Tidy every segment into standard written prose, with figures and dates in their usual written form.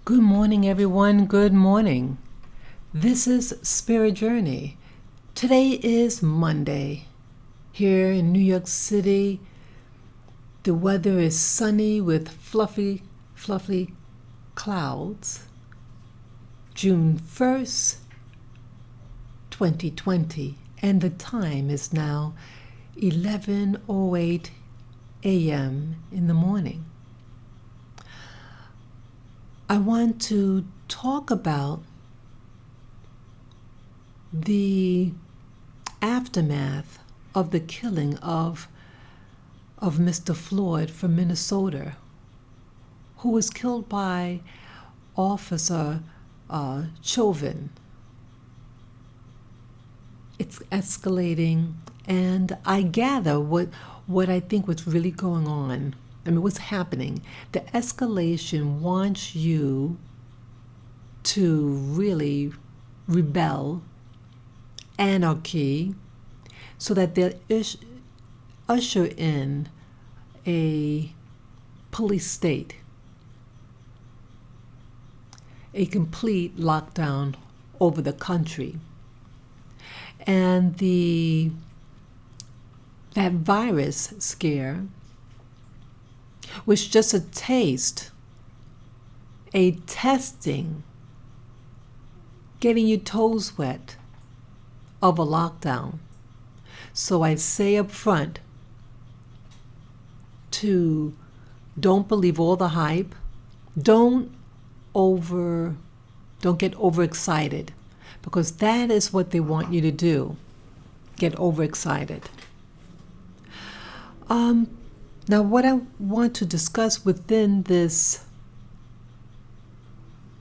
Good morning, everyone. Good morning. This is Spirit Journey. Today is Monday. Here in New York City, the weather is sunny with fluffy clouds. June 1st, 2020, and the time is now 11:08 a.m. in the morning. I want to talk about the aftermath of the killing of Mr. Floyd from Minnesota, who was killed by Officer Chauvin. It's escalating, and I gather what I think was really going on. What's happening? The escalation wants you to really rebel, anarchy, so that they'll usher in a police state, a complete lockdown over the country. And that virus scare was just a taste, a testing, getting your toes wet of a lockdown. So I say up front don't believe all the hype. Don't get overexcited, because that is what they want you to do. Get overexcited. Now, what I want to discuss within this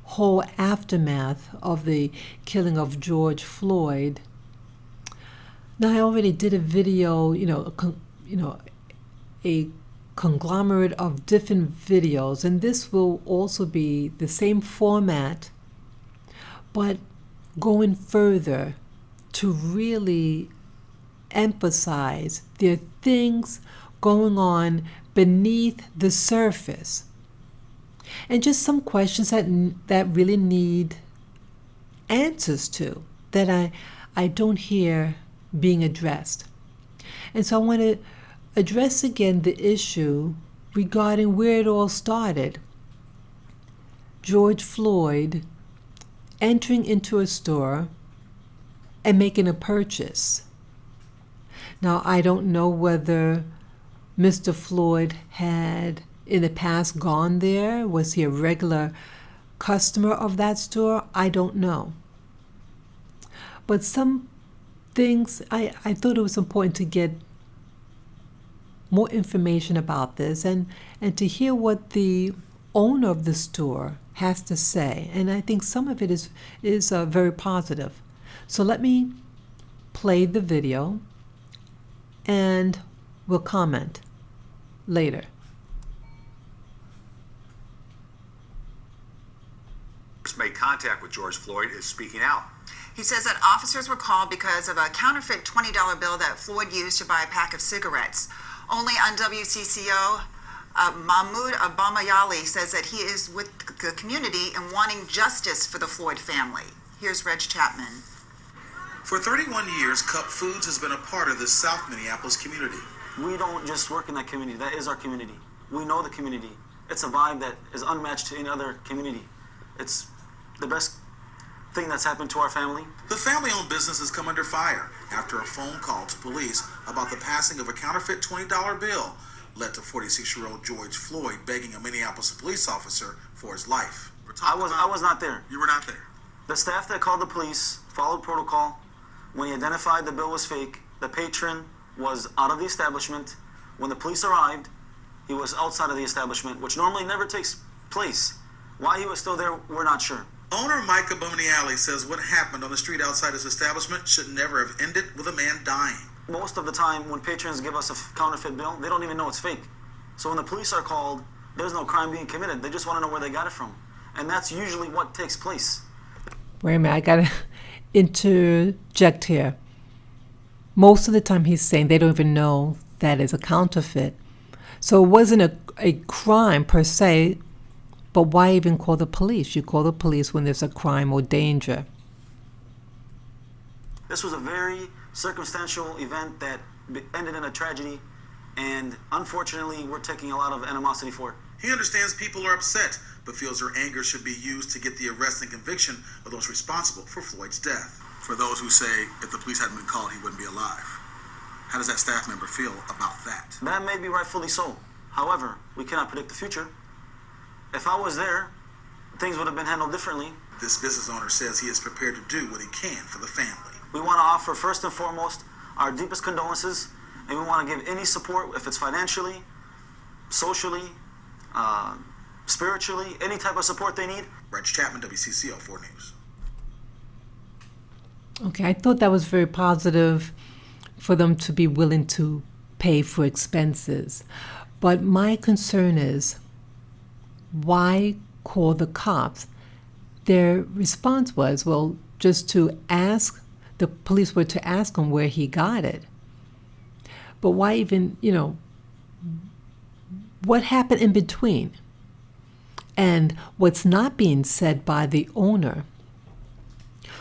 whole aftermath of the killing of George Floyd. Now, I already did a video, a conglomerate of different videos, and this will also be the same format, but going further to really emphasize there are things going on beneath the surface, and just some questions that really need answers to, that I don't hear being addressed. And so I want to address again the issue regarding where it all started. George Floyd entering into a store and making a purchase. Now, I don't know whether Mr. Floyd had in the past gone there. Was he a regular customer of that store? I don't know. But some things, I thought it was important to get more information about this and to hear what the owner of the store has to say. And I think some of it is very positive. So let me play the video and we'll comment later. Made contact with George Floyd is speaking out. He says that officers were called because of a counterfeit $20 bill that Floyd used to buy a pack of cigarettes. Only on WCCO, Mahmoud Abamayali says that he is with the community and wanting justice for the Floyd family. Here's Reg Chapman. For 31 years, Cup Foods has been a part of the South Minneapolis community. We don't just work in that community. That is our community. We know the community. It's a vibe that is unmatched to any other community. It's the best thing that's happened to our family. The family-owned business has come under fire after a phone call to police about the passing of a counterfeit $20 bill led to 46-year-old George Floyd begging a Minneapolis police officer for his life. I was not there. You were not there. The staff that called the police followed protocol. When he identified the bill was fake, the patron was out of the establishment. When the police arrived, he was outside of the establishment, which normally never takes place. Why he was still there, we're not sure. Owner Micah Bumniali says what happened on the street outside his establishment should never have ended with a man dying. Most of the time when patrons give us a counterfeit bill, they don't even know it's fake. So when the police are called, there's no crime being committed. They just want to know where they got it from. And that's usually what takes place. Wait a minute, I gotta interject here. Most of the time he's saying they don't even know that is a counterfeit. So it wasn't a crime per se, But why even call the police? You call the police when there's a crime or danger. This was a very circumstantial event that ended in a tragedy, and unfortunately, we're taking a lot of animosity for it. He understands people are upset, but feels their anger should be used to get the arrest and conviction of those responsible for Floyd's death. For those who say if the police hadn't been called, he wouldn't be alive. How does that staff member feel about that? That may be rightfully so. However, we cannot predict the future. If I was there, things would have been handled differently. This business owner says he is prepared to do what he can for the family. We want to offer, first and foremost, our deepest condolences, and we want to give any support, if it's financially, socially, spiritually, any type of support they need. Reg Chapman, WCCO 4 News. Okay, I thought that was very positive for them to be willing to pay for expenses. But my concern is, why call the cops? Their response was, well, just to ask, the police were to ask him where he got it. But why even, what happened in between? And what's not being said by the owner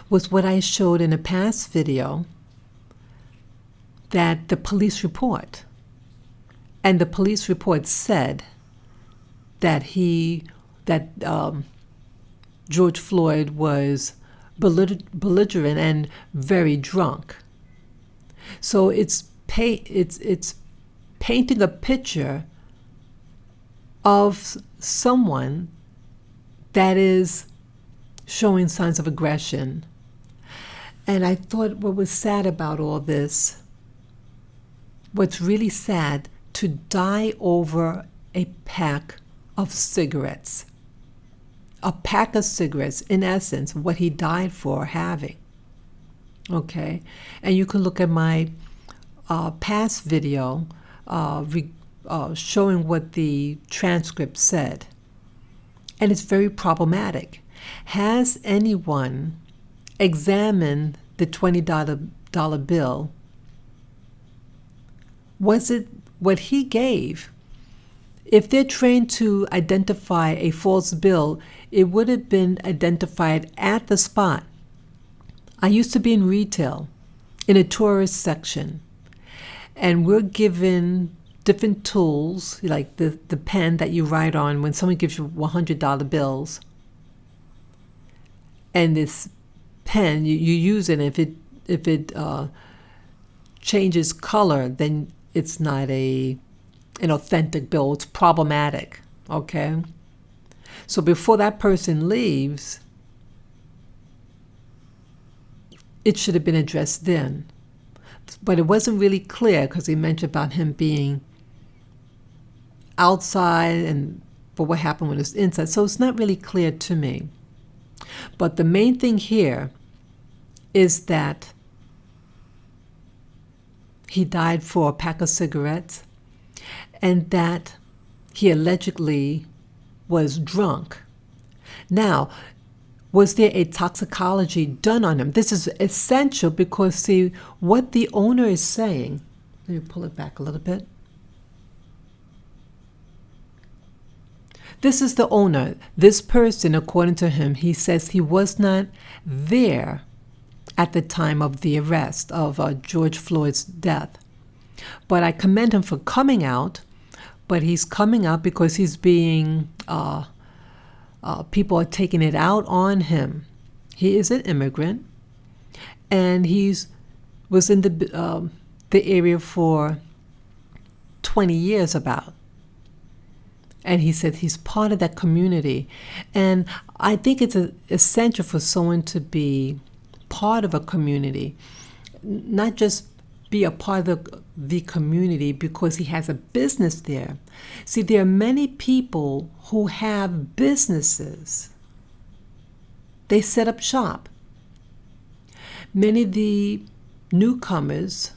was what I showed in a past video, that the police report. And the police report said that George Floyd was belligerent and very drunk. So it's painting a picture of someone that is showing signs of aggression. And I thought what was sad about all this, what's really sad, to die over a pack of cigarettes. A pack of cigarettes, in essence, what he died for having. Okay? And you can look at my past video showing what the transcript said. And it's very problematic. Has anyone examined the $20 bill? Was it what he gave? If they're trained to identify a false bill, it would have been identified at the spot. I used to be in retail, in a tourist section, and we're given different tools, like the pen that you write on when someone gives you $100 bills. And this pen, you use it, and if it changes color, then it's not an authentic bill. It's problematic, okay? So before that person leaves, it should have been addressed then. But it wasn't really clear because he mentioned about him being outside but what happened when it was inside. So it's not really clear to me. But the main thing here is that he died for a pack of cigarettes and that he allegedly was drunk. Now, was there a toxicology done on him? This is essential because, see, what the owner is saying, let me pull it back a little bit. This is the owner. This person, according to him, he says he was not there at the time of the arrest of George Floyd's death. But I commend him for coming out, but he's coming out because he's being, people are taking it out on him. He is an immigrant, and was in the area for 20 years about. And he said he's part of that community. And I think it's essential for someone to be part of a community, not just be a part of the community because he has a business there. See, there are many people who have businesses. They set up shop. Many of the newcomers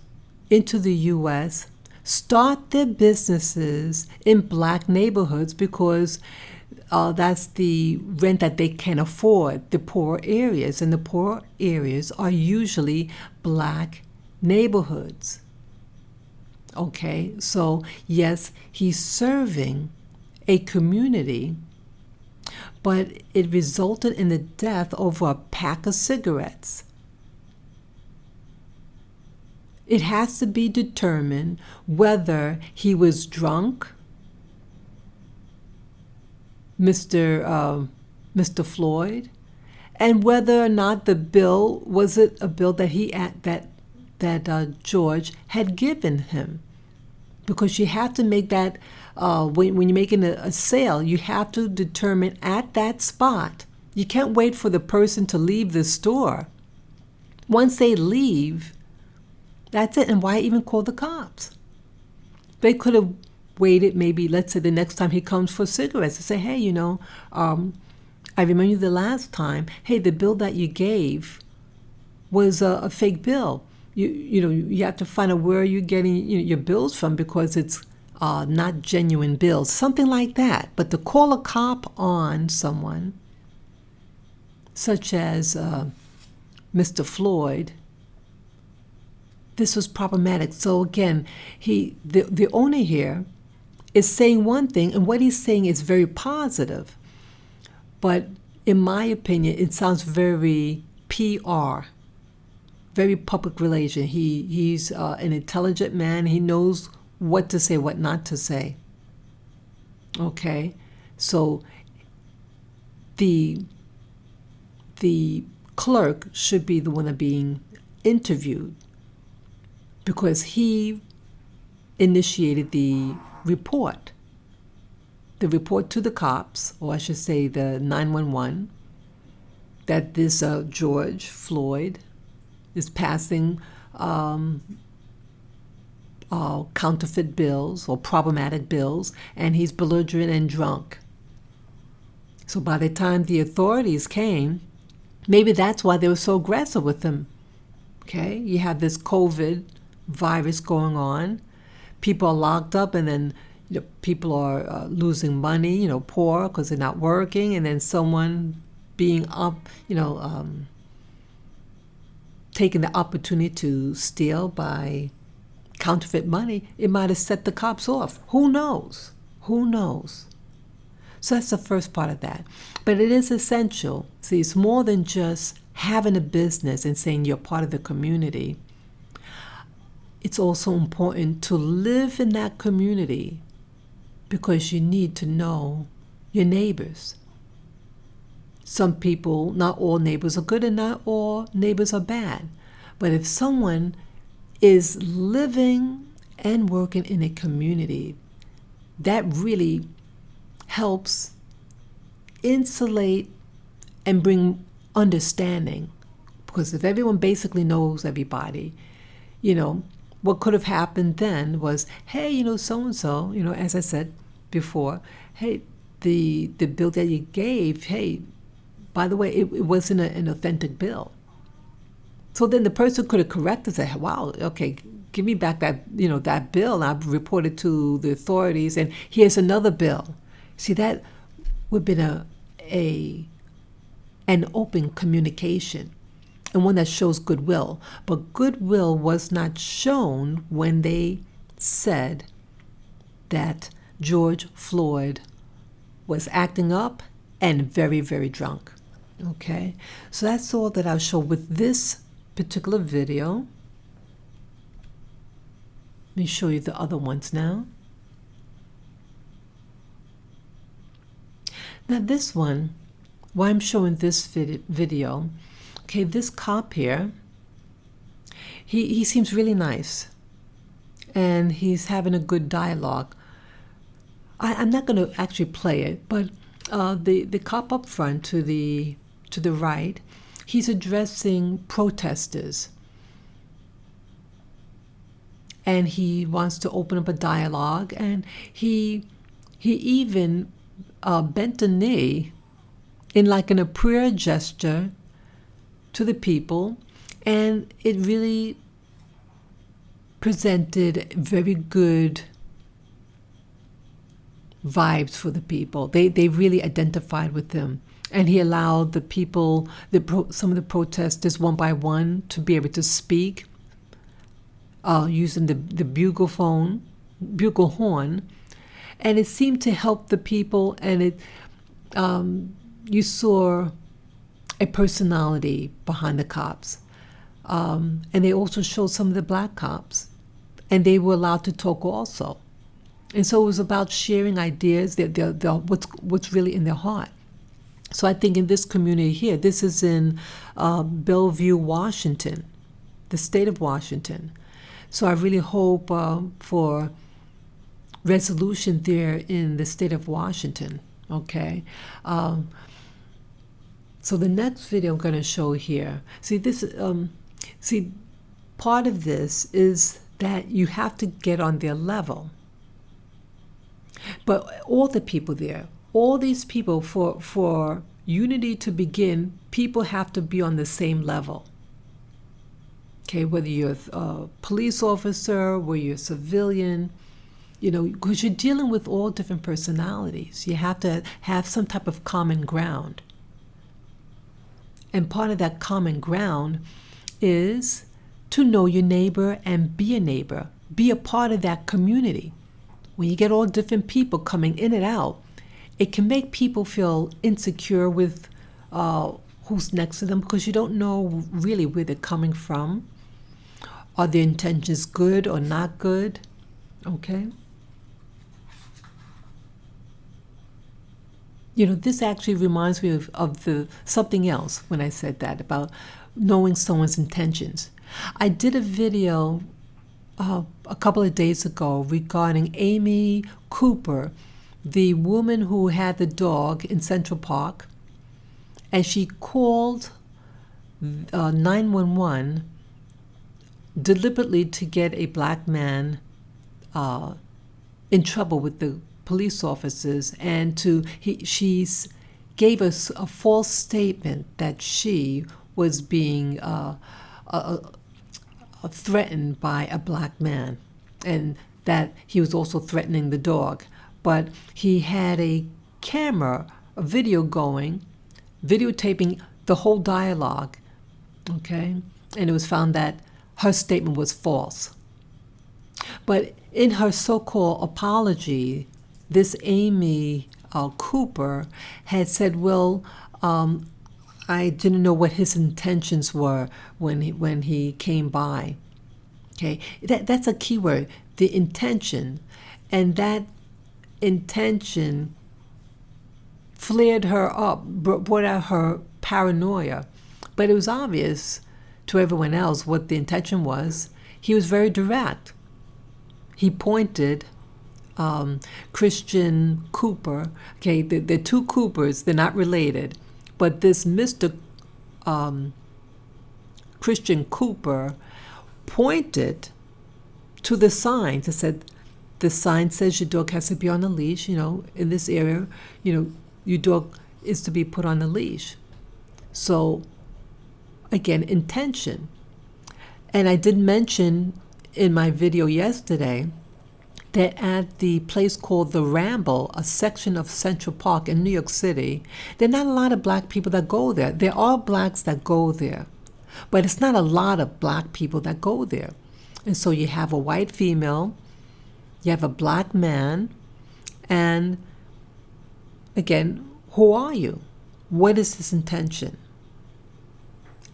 into the U.S. start their businesses in black neighborhoods because that's the rent that they can afford, the poor areas. And the poor areas are usually black neighborhoods. Okay, so yes, he's serving a community, but it resulted in the death over a pack of cigarettes. It has to be determined whether he was drunk, Mr. Floyd, and whether or not the bill was it a bill that George had given him, because you have to make that when you're making a sale, you have to determine at that spot. You can't wait for the person to leave the store. Once they leave, that's it. And why even call the cops? They could have waited, maybe, let's say the next time he comes for cigarettes, to say, hey, I remember you the last time. Hey, the bill that you gave was a fake bill. You have to find out where you're getting your bills from, because it's not genuine bills, something like that. But to call a cop on someone, such as Mr. Floyd, this was problematic. So again, the owner here is saying one thing, and what he's saying is very positive. But in my opinion, it sounds very PR, very public relation. He's an intelligent man. He knows what to say, what not to say. Okay, so the clerk should be the one that being interviewed, because he initiated the report to the cops, or I should say the 911, that this George Floyd is passing counterfeit bills or problematic bills, and he's belligerent and drunk. So by the time the authorities came, maybe that's why they were so aggressive with him. Okay, you have this COVID virus going on. People are locked up, and then people are losing money, poor because they're not working, and then someone being up, taking the opportunity to steal by counterfeit money, it might have set the cops off. Who knows? So that's the first part of that. But it is essential. See, it's more than just having a business and saying you're part of the community. It's also important to live in that community, because you need to know your neighbors. Some people, not all neighbors are good and not all neighbors are bad. But if someone is living and working in a community, that really helps insulate and bring understanding. Because if everyone basically knows everybody, what could have happened then was, hey, so-and-so, as I said before, hey, the bill that you gave, hey, by the way, it wasn't an authentic bill. So then the person could have corrected, say, wow, okay, give me back that, that bill. I've reported to the authorities, and here's another bill. See, that would have been an open communication, and one that shows goodwill. But goodwill was not shown when they said that George Floyd was acting up and very, very drunk. Okay, so that's all that I'll show with this particular video. Let me show you the other ones now. Now this one, why I'm showing this video, okay, this cop here, he seems really nice, and he's having a good dialogue. I'm not going to actually play it, but the cop up front to the right, he's addressing protesters, and he wants to open up a dialogue, and he even bent a knee in a prayer gesture to the people, and it really presented very good vibes for the people. They really identified with him, and he allowed the people, some of the protesters, one by one, to be able to speak using the bugle horn, and it seemed to help the people, and it you saw a personality behind the cops. And they also showed some of the black cops, and they were allowed to talk also. And so it was about sharing ideas, what's really in their heart. So I think in this community here, this is in Bellevue, Washington, the state of Washington. So I really hope for resolution there in the state of Washington, okay? So the next video I'm going to show here, part of this is that you have to get on their level. But all the people there, all these people, for unity to begin, people have to be on the same level. Okay, whether you're a police officer, whether you're a civilian, because you're dealing with all different personalities. You have to have some type of common ground. And part of that common ground is to know your neighbor and be a neighbor. Be a part of that community. When you get all different people coming in and out, it can make people feel insecure with who's next to them, because you don't know really where they're coming from. Are their intentions good or not good? Okay? This actually reminds me of something else when I said that, about knowing someone's intentions. I did a video a couple of days ago regarding Amy Cooper, the woman who had the dog in Central Park, and she called 911 deliberately to get a black man in trouble with the police officers, and she gave us a false statement that she was being threatened by a black man, and that he was also threatening the dog. But he had a camera, a video going, videotaping the whole dialogue, okay? And it was found that her statement was false. But in her so-called apology, this Amy Cooper had said, well, I didn't know what his intentions were when he came by. Okay, that's a key word, the intention. And that intention flared her up, brought out her paranoia. But it was obvious to everyone else what the intention was. He was very direct. He pointed Christian Cooper. Okay, the two Coopers, they're not related. But this Mr. Christian Cooper pointed to the signs. It said, the sign says your dog has to be on a leash, in this area, your dog is to be put on a leash. So, again, intention. And I did mention in my video yesterday that at the place called The Ramble, a section of Central Park in New York City, there are not a lot of black people that go there. There are blacks that go there, but it's not a lot of black people that go there. And so you have a white female, you have a black man, and again, who are you? What is his intention?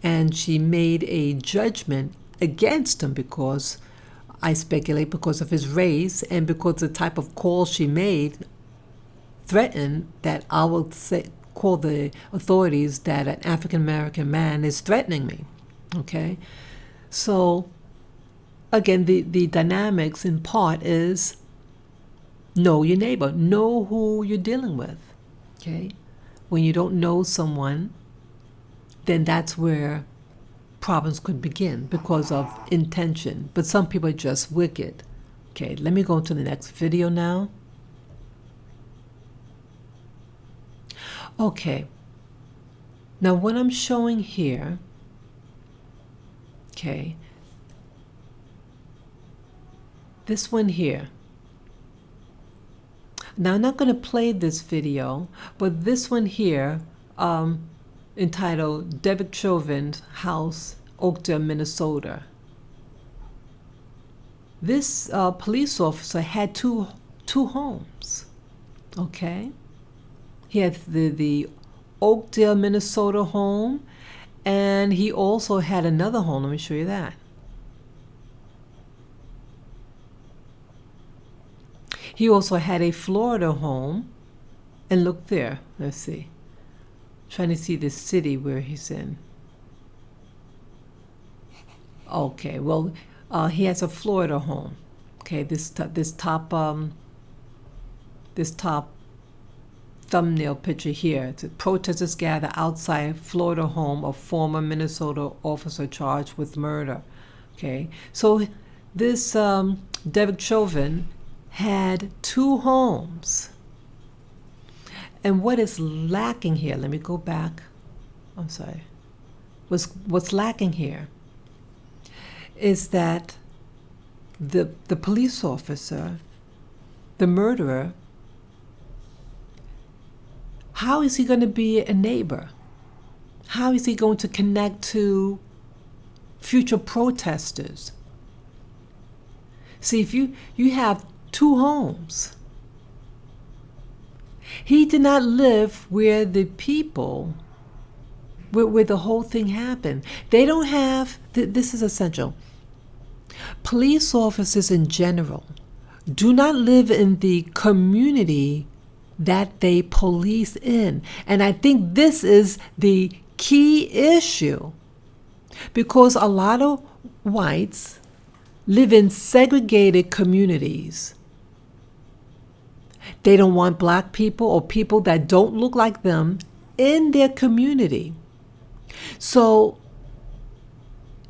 And she made a judgment against him because, I speculate, because of his race and because the type of call she made threatened that I will call the authorities that an African-American man is threatening me. Okay? So, again, the dynamics in part is know your neighbor. Know who you're dealing with. Okay? When you don't know someone, then that's where problems could begin because of intention. But some people are just wicked. Okay, let me go to the next video now. Okay. Now what I'm showing here, okay, this one here. Now I'm not going to play this video, but this one here, entitled Derek Chauvin's House, Oakdale, Minnesota. This police officer had two homes, okay? He had the Oakdale, Minnesota home, and he also had another home. Let me show you that. He also had a Florida home, and look there. Let's see. Trying to see the city where he's in. Okay, well, he has a Florida home. Okay, this top thumbnail picture here. Protesters gather outside Florida home of former Minnesota officer charged with murder. Okay, so this Derek Chauvin had 2 homes. And what is lacking here? Let me go back. I'm sorry. What's lacking here is that the police officer, the murderer, how is he going to be a neighbor? How is he going to connect to future protesters? See, if you have 2 homes, he did not live where the people, where the whole thing happened. They don't have, this is essential. Police officers in general do not live in the community that they police in. And I think this is the key issue, because a lot of whites live in segregated communities. They don't want black people or people that don't look like them in their community. So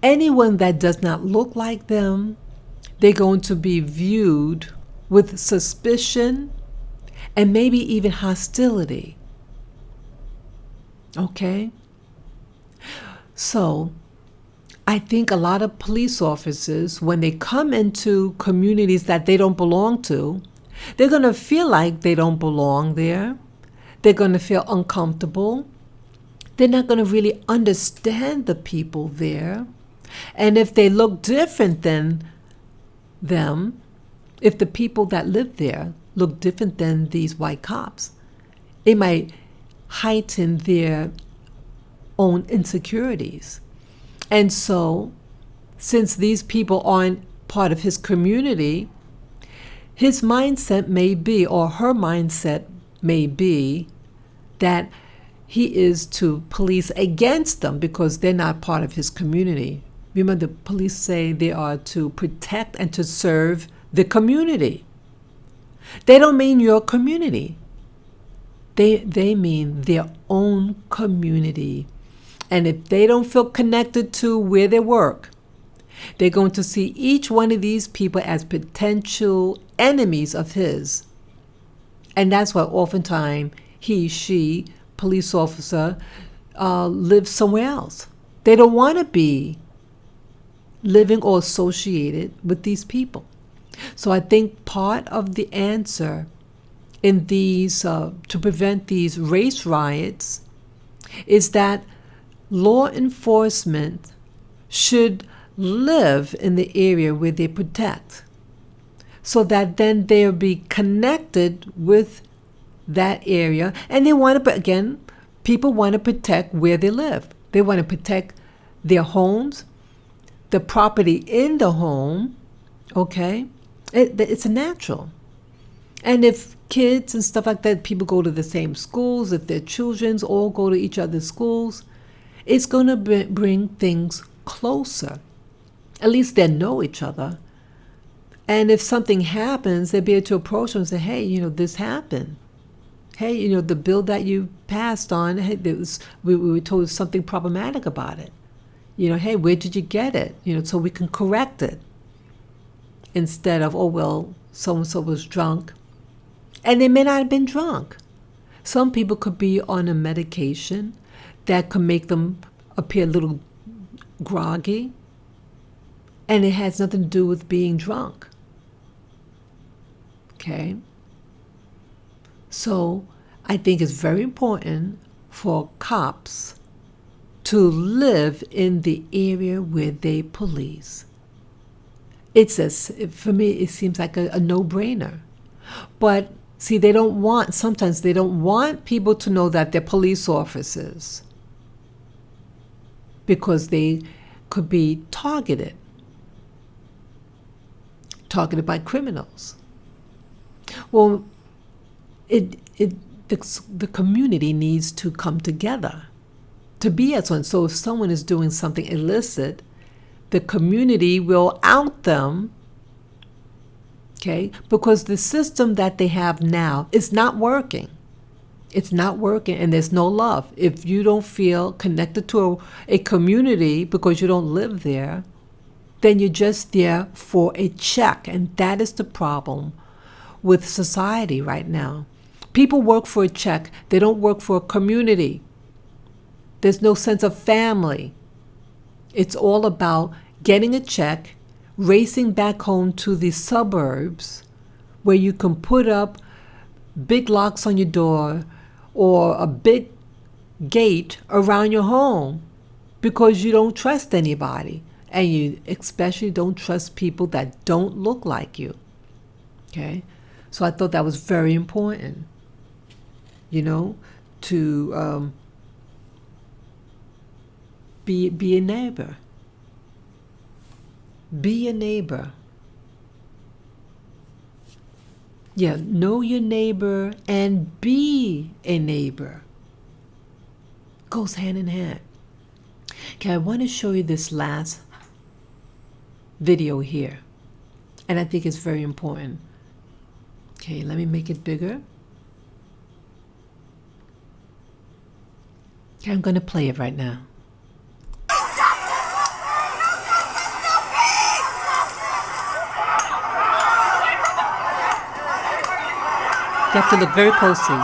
anyone that does not look like them, they're going to be viewed with suspicion and maybe even hostility. Okay? So I think a lot of police officers, when they come into communities that they don't belong to, they're going to feel like they don't belong there. They're going to feel uncomfortable. They're not going to really understand the people there. And if they look different than them, if the people that live there look different than these white cops, it might heighten their own insecurities. And so, since these people aren't part of his community, his mindset may be, or her mindset may be, that he is to police against them because they're not part of his community. Remember, the police say they are to protect and to serve the community. They don't mean your community. They mean their own community. And if they don't feel connected to where they work, they're going to see each one of these people as potential enemies of his. And that's why oftentimes he, she, police officer, lives somewhere else. They don't want to be living or associated with these people. So I think part of the answer in these, to prevent these race riots, is that law enforcement should live in the area where they protect, so that then they'll be connected with that area. And they want to, again, people want to protect where they live. They want to protect their homes, the property in the home, okay? It's a natural. And if kids and stuff like that, people go to the same schools, if their children all go to each other's schools, it's going to bring things closer. At least they know each other. And if something happens, they'll be able to approach them and say, hey, this happened. Hey, the bill that you passed on, hey, we were told something problematic about it. Hey, where did you get it? So we can correct it. Instead of, oh, well, so-and-so was drunk. And they may not have been drunk. Some people could be on a medication that could make them appear a little groggy. And it has nothing to do with being drunk. Okay? So I think it's very important for cops to live in the area where they police. For me, it seems like a no-brainer. But See, sometimes they don't want people to know that they're police officers because they could be targeted by criminals. Well, the community needs to come together to be as one. So if someone is doing something illicit, the community will out them, okay? Because the system that they have now is not working. It's not working, and there's no love. If you don't feel connected to a community because you don't live there, then you're just there for a check. And that is the problem with society right now. People work for a check. They don't work for a community. There's no sense of family. It's all about getting a check, racing back home to the suburbs where you can put up big locks on your door or a big gate around your home because you don't trust anybody. And you especially don't trust people that don't look like you. Okay? So I thought that was very important, to be a neighbor. Be a neighbor. Yeah, know your neighbor and be a neighbor. Goes hand in hand. Okay, I want to show you this last video here. And I think it's very important. Okay, let me make it bigger. Okay, I'm going to play it right now. You have to look very closely.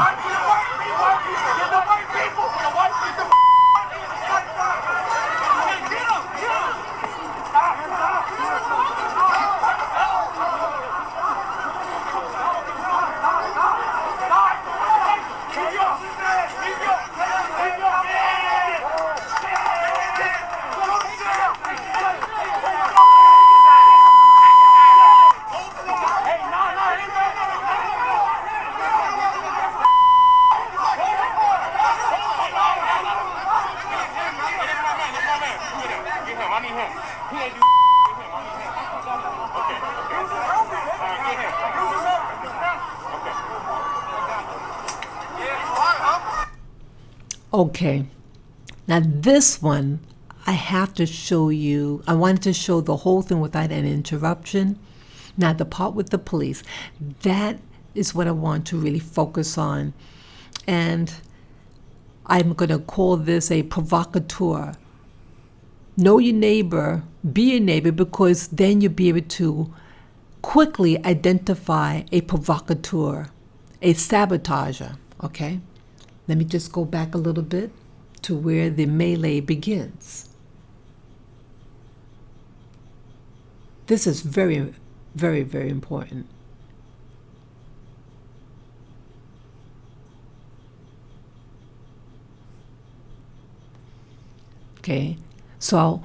Okay, now this one I have to show you. I wanted to show the whole thing without an interruption. Now the part with the police, that is what I want to really focus on. And I'm going to call this a provocateur. Know your neighbor, be a neighbor, because then you'll be able to quickly identify a provocateur, a sabotager, okay? Let me just go back a little bit to where the melee begins. This is very, very, very important. Okay, so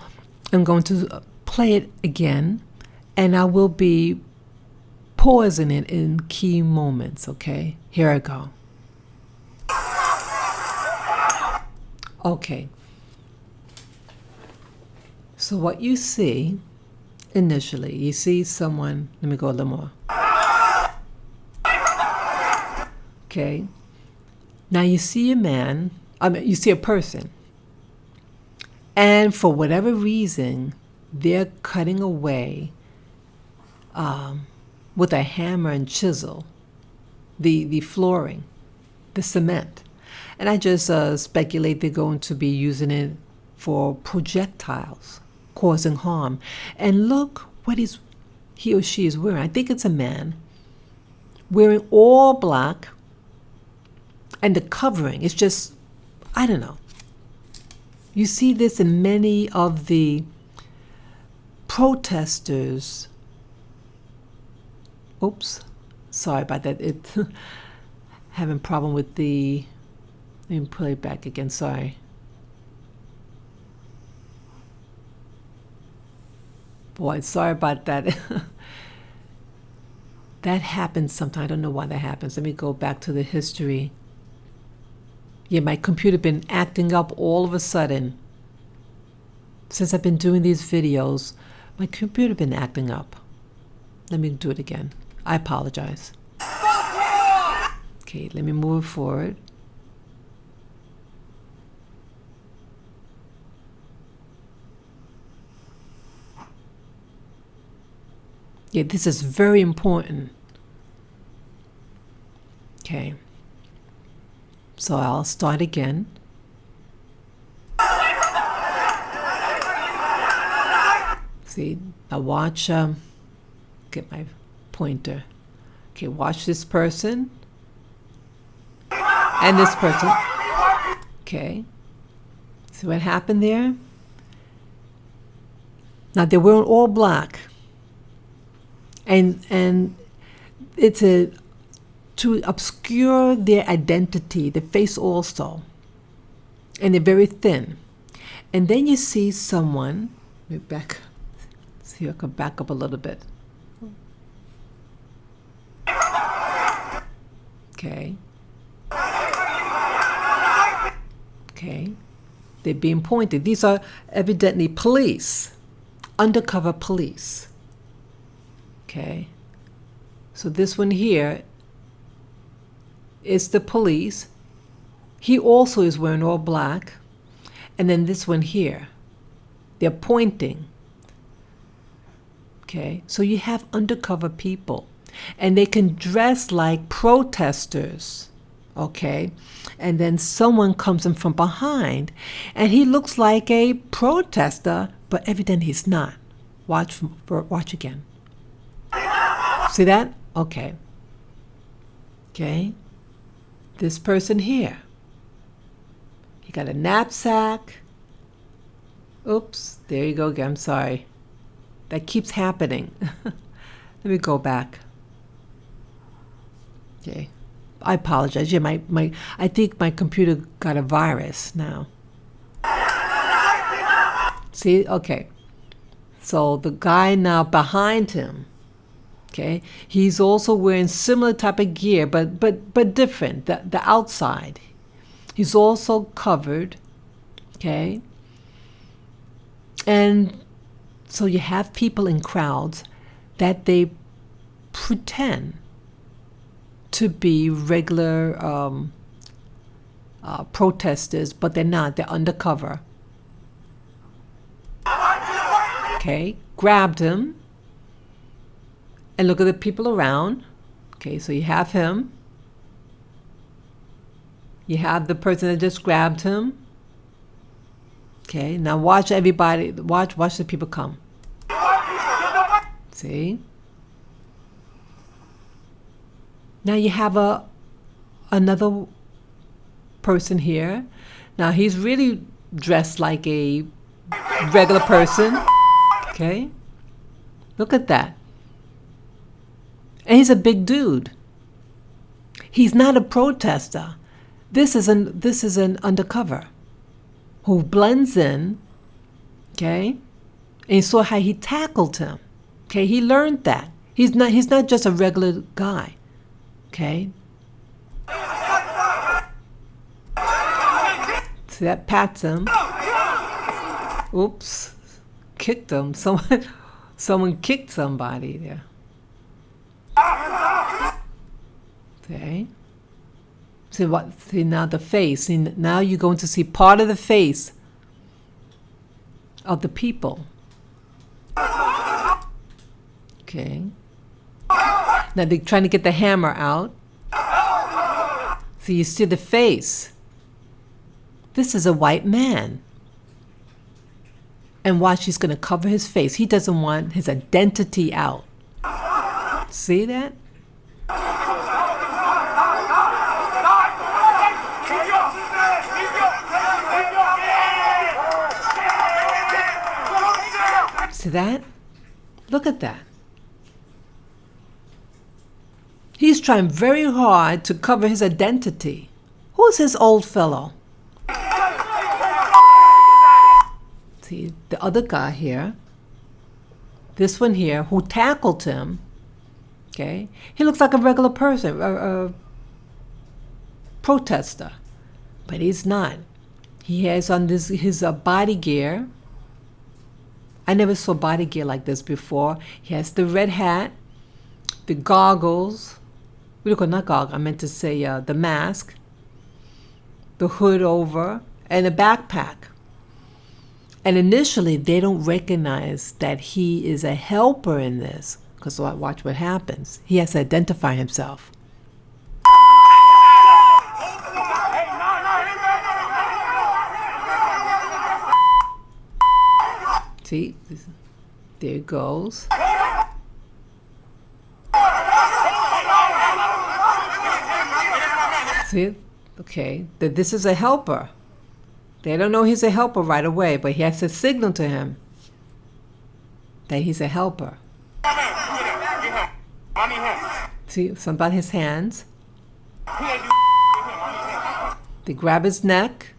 I'm going to play it again, and I will be pausing it in key moments, okay? Here I go. Okay, so what you see initially, you see someone, let me go a little more. Okay, now you see you see a person, and for whatever reason, they're cutting away with a hammer and chisel the flooring, the cement. And I just speculate they're going to be using it for projectiles, causing harm. And look what he or she is wearing. I think it's a man wearing all black, and the covering is just, I don't know. You see this in many of the protesters. Oops, sorry about that. It having problem with the. Let me play it back again, sorry. Boy, sorry about that. That happens sometimes. I don't know why that happens. Let me go back to the history. Yeah, my computer been acting up all of a sudden. Since I've been doing these videos, my computer been acting up. Let me do it again. I apologize. Okay, let me move forward. Yeah, this is very important. Okay. So I'll start again. See, now watch, get my pointer. Okay, watch this person and this person. Okay. See what happened there? Now they were all black. And it's to obscure their identity, the face also. And they're very thin. And then you see someone, let me see if I can back up a little bit. Okay. Okay. They're being pointed. These are evidently police, undercover police. Okay. So this one here is the police. He also is wearing all black. And then this one here, they're pointing. Okay. So you have undercover people. And they can dress like protesters. Okay. And then someone comes in from behind. And he looks like a protester, but evidently he's not. Watch again. See that? Okay. Okay. This person here. He got a knapsack. Oops. There you go again. I'm sorry. That keeps happening. Let me go back. Okay. I apologize. Yeah, I think my computer got a virus now. See? Okay. So the guy now behind him. Okay, he's also wearing similar type of gear, but different. The outside, he's also covered. Okay, and so you have people in crowds that they pretend to be regular protesters, but they're not. They're undercover. Okay, grabbed him. And look at the people around. Okay, so you have him. You have the person that just grabbed him. Okay, now watch everybody. Watch the people come. See? Now you have another person here. Now he's really dressed like a regular person. Okay? Look at that. And he's a big dude. He's not a protester. This is an undercover who blends in. Okay? And you saw how he tackled him. Okay, he learned that. He's not just a regular guy. Okay? See that pats him. Oops. Kicked him. Someone kicked somebody there. Okay. See now the face. See, now you're going to see part of the face of the people. Okay. Now they're trying to get the hammer out. So you see the face. This is a white man. And watch, he's going to cover his face. He doesn't want his identity out. See that? See that? Look at that. He's trying very hard to cover his identity. Who's this old fellow? See, the other guy here, this one here, who tackled him, Okay? He looks like a regular person, a protester, but he's not. He has on his body gear. I never saw body gear like this before. He has the red hat, the goggles. Not goggles, I meant to say the mask, the hood over, and a backpack. And initially, they don't recognize that he is a helper in this, because watch what happens. He has to identify himself. See, there it goes. See, okay, that this is a helper. They don't know he's a helper right away, but he has to signal to him that he's a helper. See, something about his hands. They grab his neck.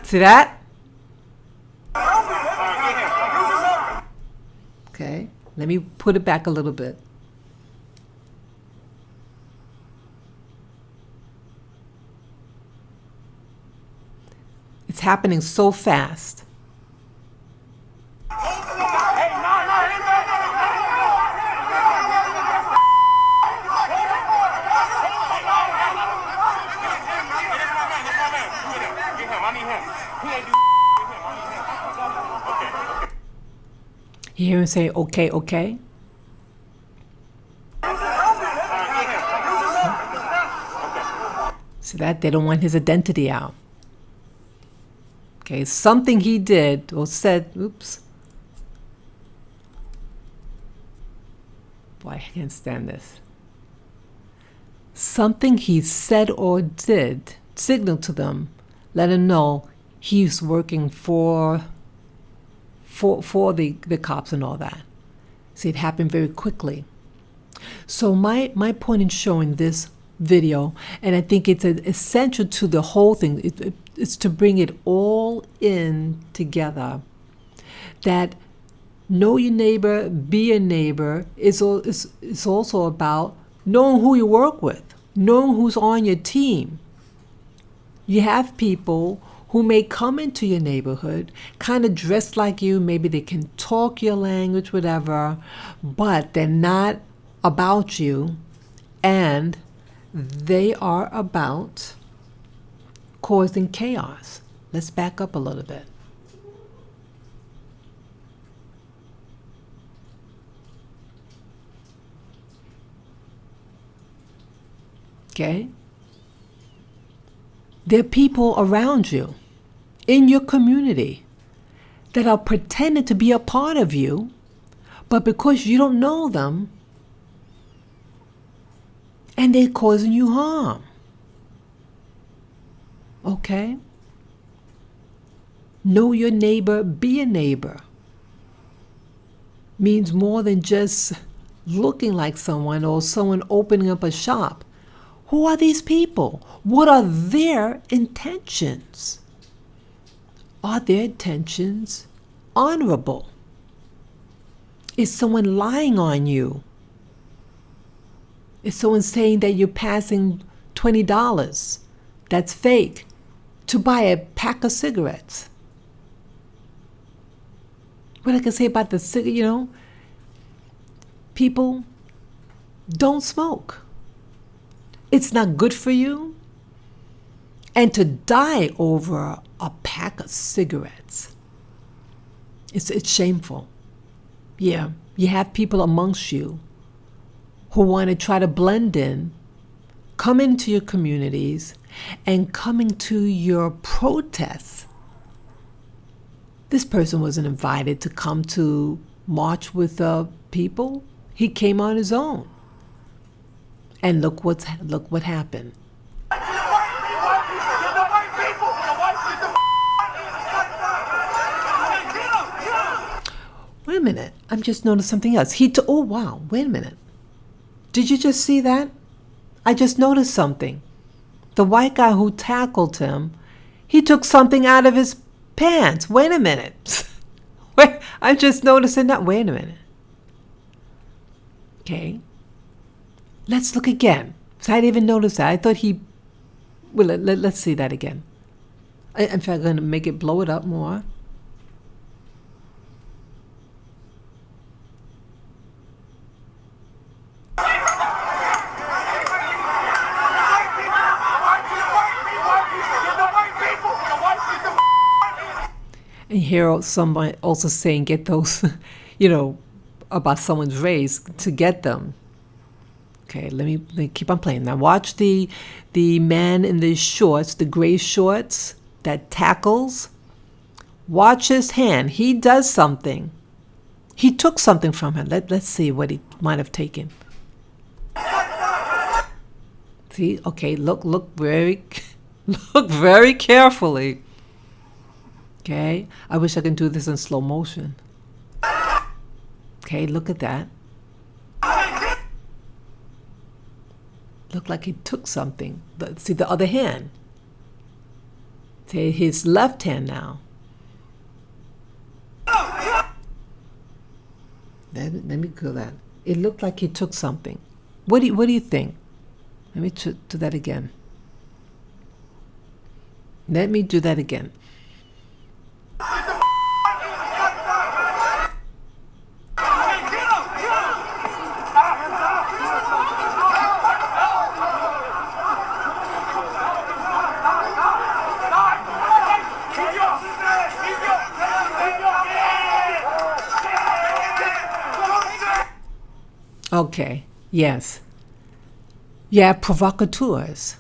See that? Okay, let me put it back a little bit. It's happening so fast. You hear him say, okay, okay? See that? They don't want his identity out. Okay, something he did or said, oops. Boy, I can't stand this. Something he said or did signaled to them, let him know he's working for the cops and all that. See, it happened very quickly. So my point in showing this video, and I think it's essential to the whole thing, it's to bring it all in together, that know your neighbor, be a neighbor is also about knowing who you work with, knowing who's on your team. You have people who may come into your neighborhood, kind of dressed like you, maybe they can talk your language, whatever, but they're not about you, and they are about causing chaos. Let's back up a little bit. Okay? There are people around you, in your community, that are pretending to be a part of you, but because you don't know them, and they're causing you harm. Okay? Know your neighbor, be a neighbor. Means more than just looking like someone or someone opening up a shop. Who are these people? What are their intentions? Are their intentions honorable? Is someone lying on you? Is someone saying that you're passing $20, that's fake, to buy a pack of cigarettes? What I can say about the cigarette, people don't smoke. It's not good for you. And to die over a pack of cigarettes, it's shameful. Yeah, you have people amongst you who want to try to blend in, come into your communities, and coming to your protests. This person wasn't invited to come to march with people. He came on his own. And look what happened. Wait a minute. I'm just noticed something else. Oh, wow. Wait a minute. Did you just see that? I just noticed something. The white guy who tackled him, he took something out of his pants. Wait a minute. Wait, I'm just noticing that. Wait a minute. Okay. Let's look again. So I didn't even notice that. I thought he... Well, let's see that again. In fact, I'm going to make it blow it up more. And here someone also saying, get those, about someone's race, to get them. Okay, let me keep on playing. Now watch the man in the shorts, the gray shorts that tackles. Watch his hand. He does something. He took something from him. Let's see what he might have taken. See, okay, look very carefully. Okay, I wish I could do this in slow motion. Okay, look at that. Looked like he took something. See the other hand. See his left hand now. Let me go that. It looked like he took something. What do you think? Let me do that again. Let me do that again. Okay, yes. Yeah, provocateurs.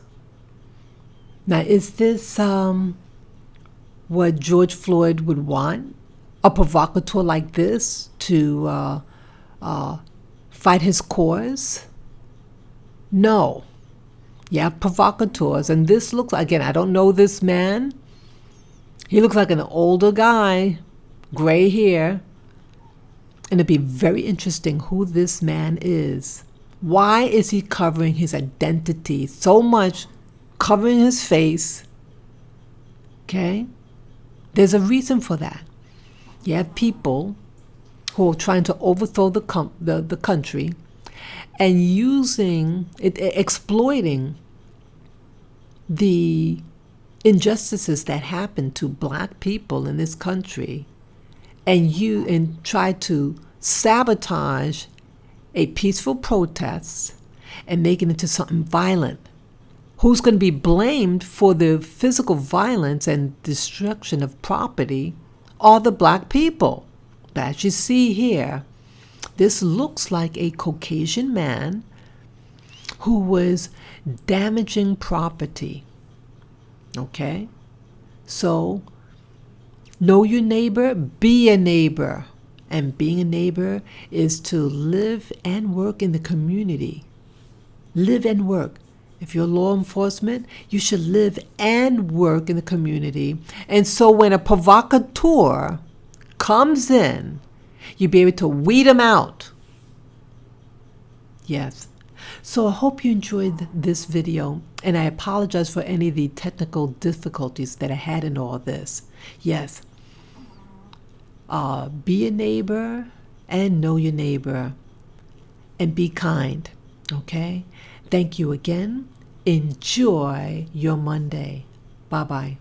Now, is this what George Floyd would want? A provocateur like this to fight his cause? No. Yeah, provocateurs. And this looks, again, I don't know this man. He looks like an older guy, gray hair. And it'd be very interesting who this man is. Why is he covering his identity so much, covering his face? Okay? There's a reason for that. You have people who are trying to overthrow the country and exploiting the injustices that happen to black people in this country, and try to sabotage a peaceful protest and make it into something violent. Who's going to be blamed for the physical violence and destruction of property are the black people. That you see here. This looks like a Caucasian man who was damaging property. Okay? So, know your neighbor, be a neighbor. And being a neighbor is to live and work in the community. Live and work. If you're law enforcement, you should live and work in the community. And so when a provocateur comes in, you'll be able to weed them out. Yes. So I hope you enjoyed this video, and I apologize for any of the technical difficulties that I had in all this. Yes. Be a neighbor and know your neighbor and be kind. Okay? Thank you again. Enjoy your Monday. Bye-bye.